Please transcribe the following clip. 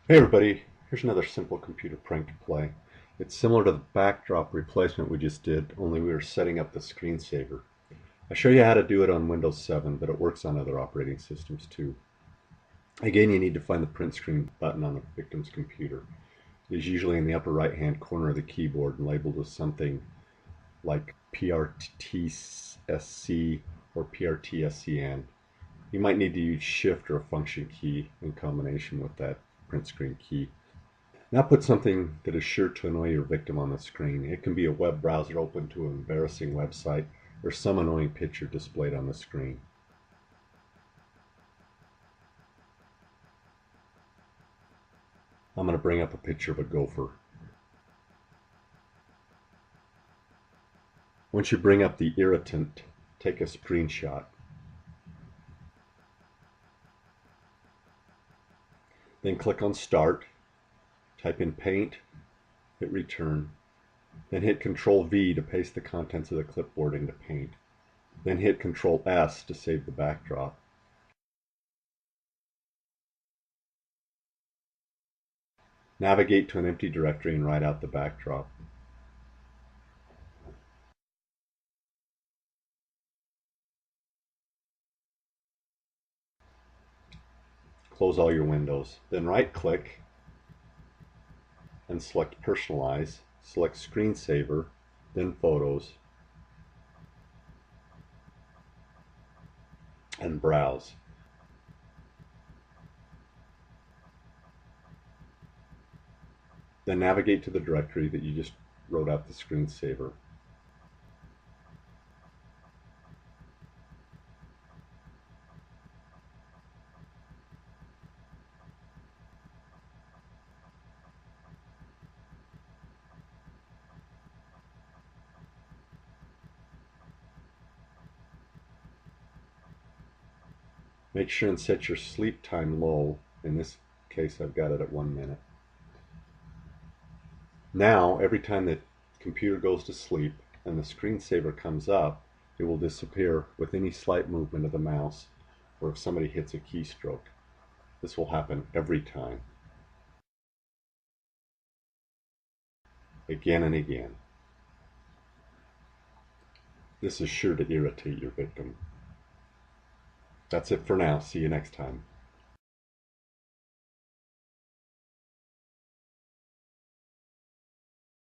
Hey everybody, here's another simple computer prank to play. It's similar to the backdrop replacement we just did, only we were setting up the screensaver. I show you how to do it on Windows 7, but it works on other operating systems too. Again, you need to find the print screen button on the victim's computer. It is usually in the upper right hand corner of the keyboard and labeled with something like PRTSC or PRTSCN. You might need to use Shift or a function key in combination with that print screen key. Now put something that is sure to annoy your victim on the screen. It can be a web browser open to an embarrassing website or some annoying picture displayed on the screen. I'm going to bring up a picture of a gopher. Once you bring up the irritant, take a screenshot. Then click on Start, type in Paint, hit Return. Then hit Ctrl V to paste the contents of the clipboard into Paint. Then hit Ctrl S to save the backdrop. Navigate to an empty directory and write out the backdrop. Close all your windows. Then right-click and select Personalize. Select Screensaver, then Photos, and Browse. Then navigate to the directory that you just wrote out the screensaver. Make sure and set your sleep time low. In this case, I've got it at 1 minute. Now, every time the computer goes to sleep and the screensaver comes up, it will disappear with any slight movement of the mouse or if somebody hits a keystroke. This will happen every time, again and again. This is sure to irritate your victim. That's it for now. See you next time.